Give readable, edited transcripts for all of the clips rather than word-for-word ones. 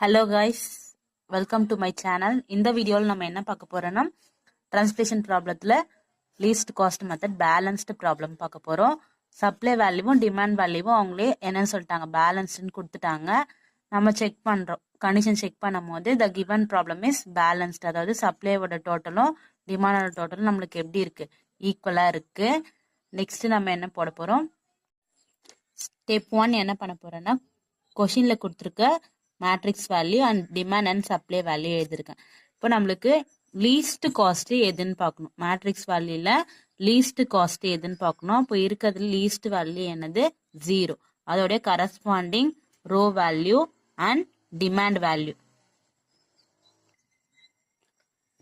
Hello guys, welcome to my channel. இந்த வீடியோவில் நம்ம என்ன பார்க்க போறோம்னா டிரான்ஸ்லேஷன் ப்ராப்ளத்தில் least cost method balanced problem பார்க்க போகிறோம். சப்ளை வேல்யூவும் டிமாண்ட் வேல்யூவும் அவங்களே என்னன்னு சொல்லிட்டாங்க, பேலன்ஸ்டுன்னு கொடுத்துட்டாங்க. நம்ம செக் பண்ணுறோம், கண்டிஷன் செக் பண்ணும் போது the given problem is balanced, அதாவது சப்ளையோட டோட்டலும் டிமாண்டோட டோட்டலும் நம்மளுக்கு எப்படி இருக்கு, ஈக்குவலாக இருக்கு. நெக்ஸ்ட் நம்ம என்ன போட போகிறோம், ஸ்டெப் 1 என்ன பண்ண போறோம்னா கொஷினில் கொடுத்துருக்க matrix value and demand and supply value எழுதிருக்கேன். இப்போ நம்மளுக்கு லீஸ்ட் காஸ்ட் எதுன்னு பார்க்கணும். மேட்ரிக்ஸ் வேல்யூல லீஸ்ட் காஸ்ட் எதுன்னு பார்க்கணும். இப்போ இருக்கிறதுல லீஸ்ட் வேல்யூ என்னது, 0. அதோடைய corresponding row value and demand value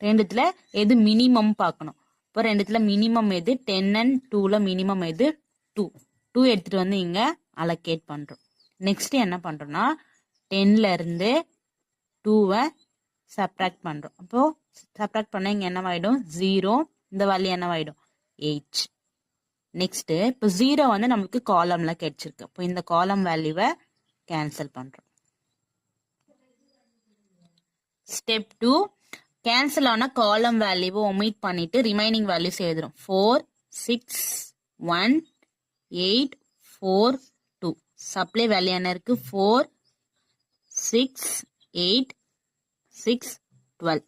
ரெண்டுத்துல எது மினிமம் பார்க்கணும். இப்போ ரெண்டுத்துல மினிமம் எது, 10 and 2ல மினிமம் எது, 2 எடுத்துட்டு வந்து இங்க அலோகேட் பண்றோம். நெக்ஸ்ட் என்ன பண்றோம்னா 10ல இருந்து 2வை சப்ராக்ட் பண்றோம். அப்போ சப்ராக்ட் பண்ண இங்க என்னவாயிடும், 0. இந்த வேல்யூ என்னவாயிடும், 8. நெக்ஸ்ட் இப்போ 0 வந்து நம்மளுக்கு காலம்ல கிடைச்சிருக்கு. இப்போ இந்த காலம் வேல்யூவை கேன்சல் பண்றோம். ஸ்டெப் 2, கேன்சல் ஆன காலம் வேல்யூவை ஒமிட் பண்ணிட்டு ரிமைனிங் வேல்யூஸ் எழுதுறோம். 4, 6, 1, 8, 4, 2. சப்ளை வேல்யூ என்ன இருக்கு, 4, 6, 8, 6, 12.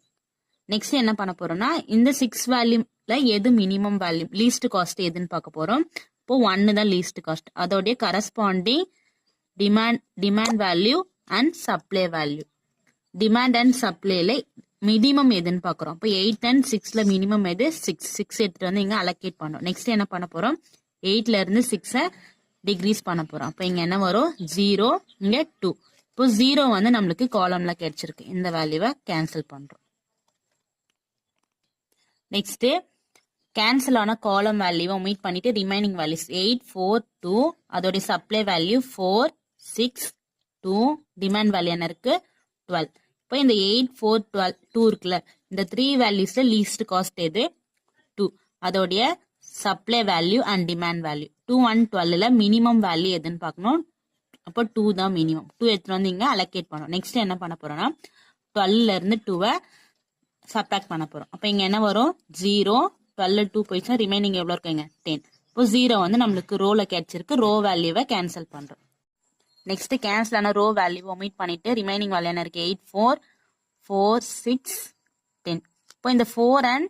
நெக்ஸ்ட் என்ன பண்ண போறோம்னா இந்த 6 வேல்யூல எது மினிமம் வேல்யூ, லீஸ்ட் காஸ்ட் எதுன்னு பார்க்க போறோம். இப்போ 1 தான் லீஸ்ட் காஸ்ட், அதோடைய corresponding demand value and supply value. Demand and சப்ளைல மினிமம் எதுன்னு பார்க்குறோம். இப்போ 8 and 6ல மினிமம் எது, 6 எடுத்துட்டு வந்து இங்க அலோகேட் பண்ணோம். நெக்ஸ்ட் என்ன பண்ண போறோம், 8ல இருந்து 6 டிக்ரீஸ் பண்ண போறோம். அப்போ இங்க என்ன வரும், 0, இங்க 2. இப்போ 0 வந்து நம்மளுக்கு காலம்ல கிடைச்சிருக்கு. இந்த வேல்யூவை கேன்சல் பண்றோம். நெக்ஸ்ட் கேன்சல் ஆன காலம் வேல்யூவை ஒமிட் பண்ணிட்டு ரிமைனிங் வேல்யூஸ் 8, 4, 2. அதோடைய சப்ளை வேல்யூ 4, 6, 2. டிமாண்ட் வேல்யூ என்ன இருக்கு, 12. இப்போ இந்த 8, 4, 12, 2 இருக்குல்ல, இந்த 3 வேல்யூஸ்ல லீஸ்ட் காஸ்ட் எது, 2. அதோடைய supply value and demand value 2 and 12ல மினிமம் வேல்யூ எதுன்னு பார்க்கணும். அப்போ 2 தான் மினிமம். 2 எடுத்துட்டு வந்து இங்க அலோகேட் பண்ணோம். நெக்ஸ்ட் என்ன பண்ண போறோம்னா 12ல இருந்து 2வை சப்ராக்ட் பண்ண போறோம். அப்போ இங்க என்ன வரும், 0. 12 2 போயிடுச்சுன்னா ரிமைனிங் எவ்வளவு இருக்குங்க, 10. இப்போ 0 வந்து நம்மளுக்கு ரோல கிடைச்சிருக்கு. ரோ வேல்யூவை கேன்சல் பண்றோம். நெக்ஸ்ட் கேன்சல் ஆன ரோ வேல்யூ ஒமிட் பண்ணிட்டு ரிமைனிங் வேல்யூ என்ன இருக்கு, 8, 4, 4, 6, 10. இப்போ இந்த 4 and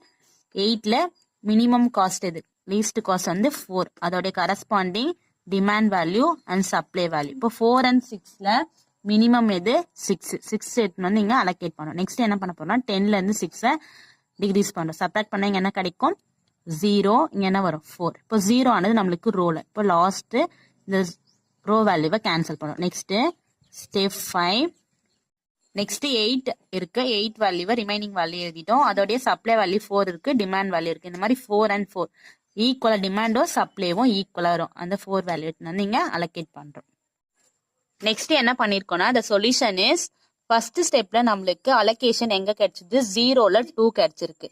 8ல மினிமம் காஸ்ட் எது, லீஸ்ட் காஸ்ட் வந்து 4. அதோடைய corresponding demand value and supply value. இப்போ 4 and 6ல மினிமம் எது, 6 எடுத்து வந்து இங்க அலோகேட் பண்ணோம். நெக்ஸ்ட் என்ன பண்ண போறோம்னா 10ல இருந்து 6 டிக்ரீஸ் பண்றோம். சப்ராக்ட் பண்ண இங்க என்ன கிடைக்கும், 0. இங்க என்ன வரும், 4. இப்போ 0 ஆனது நம்மளுக்கு ரோல. இப்போ லாஸ்ட் இந்த ரோ வேல்யூவை கேன்சல் பண்ணும். Next step 5. நெக்ஸ்ட் 8 இருக்கு. 8 வேல்யூவை ரிமைனிங் வேல்யூ எழுதிட்டோம். அதோடைய சப்ளை வேல்யூ 4 இருக்கு, டிமாண்ட் வேல்யூ இருக்கு. இந்த மாதிரி 4 and 4 ஈக்குவலா, டிமாண்டோ சப்ளைவும் ஈக்குவலா வரும். அந்த 4 வேல்யூ வந்து இங்க அலோகேட் பண்றோம். நெக்ஸ்ட் என்ன பண்ணிருக்கோம்னா the solution is, ஃபர்ஸ்ட் ஸ்டெப்ல நம்மளுக்கு அலோகேஷன் எங்க கிடைச்சது, 0ல 2 கிடைச்சிருக்கு.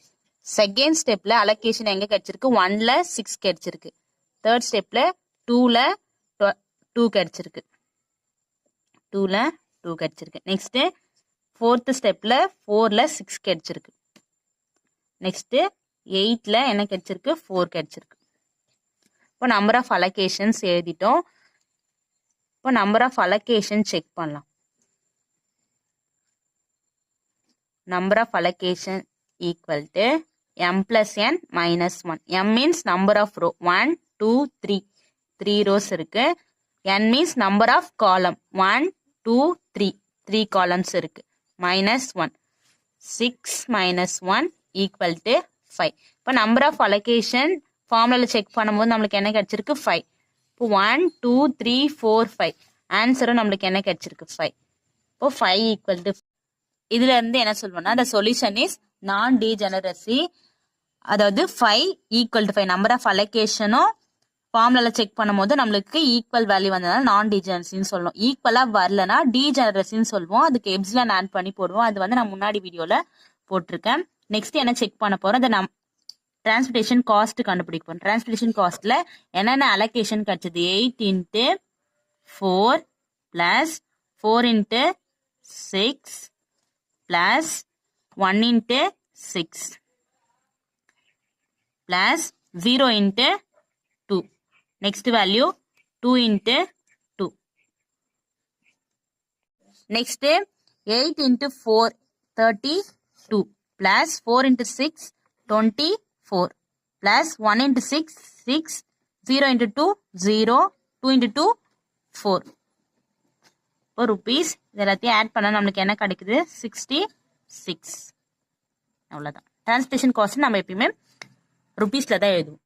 செகண்ட் ஸ்டெப்ல அலோகேஷன் எங்க கிடைச்சிருக்கு, 1ல 6 கிடைச்சிருக்கு. தேர்ட் ஸ்டெப்ல 2ல 2 கிடைச்சிருக்கு. 2ல 2 கிடைச்சிருக்கு. நெக்ஸ்ட் ஃபோர்த் ஸ்டெப்ல 4ல 6 கிடைச்சிருக்கு. நெக்ஸ்ட் 8ல என்ன கிடைச்சிருக்கு, 4 கிடைச்சிருக்கு. இப்போ நம்பர் ஆஃப் அலோகேஷன்ஸ் எழுதிட்டோம். இப்போ நம்பர் ஆஃப் அலோகேஷன் செக் பண்ணலாம். Number of allocation equal to m plus n minus 1. m means number of row, 1, 2, 3 rows இருக்கு. n means number of column, 1, 2, 3 columns இருக்கு. minus 1, 6 minus 1 equal to 5. இப்போ number of allocation ஃபார்முலால check பண்ணும்போது நம்மளுக்கு என்ன கிடைச்சிருக்கு, 5. இப்போ 1, 2, 3, 4, 5 ஆன்சரும் நம்மளுக்கு என்ன கிடைச்சிருக்கு, 5. இப்போ 5 ஈக்குவல் டு, இதுல இருந்து என்ன சொல்லுவோம்னா the solution is நான் டீஜெனரசி. அதாவது 5 ஈக்குவல் டு 5 நம்பர் ஆஃப் அலோகேஷனும் ஃபார்முலால செக் பண்ணும்போது நம்மளுக்கு ஈக்குவல் வேல்யூ வந்ததுனால நான் டீஜெனரசின்னு சொல்லுவோம். ஈக்குவலா வரலனா டீஜெனரசின்னு சொல்லுவோம். அதுக்கு எப்சிலன் ஆட் பண்ணி போடுவோம். அது வந்து நான் முன்னாடி வீடியோல போட்டிருக்கேன். நெக்ஸ்ட் என்ன செக் பண்ண போறோம், அந்த டிரான்ஸ்போர்டேஷன் காஸ்ட் கண்டுபிடிக்க போறோம். டிரான்ஸ்போர்டேஷன் காஸ்ட்ல என்னென்ன அலோகேஷன் கிடைச்சது, 8 into 4 plus 4 into 6 plus 1 into 6 plus 0 into 2. Next value 2 into 2. Next 8 into 4 32 plus 4 into 6 24 plus 1 into 6 6 0 into 2 0 2 into 2 4. இப்போ ருபீஸ் இது எல்லாத்தையும் ஆட் பண்ணால் நம்மளுக்கு என்ன கிடைக்குது 66. அவ்வளோதான். டிரான்ஸ்லேஷன் காஸ்ட் நம்ம எப்பயுமே ருபீஸில் தான் எழுதுவோம்.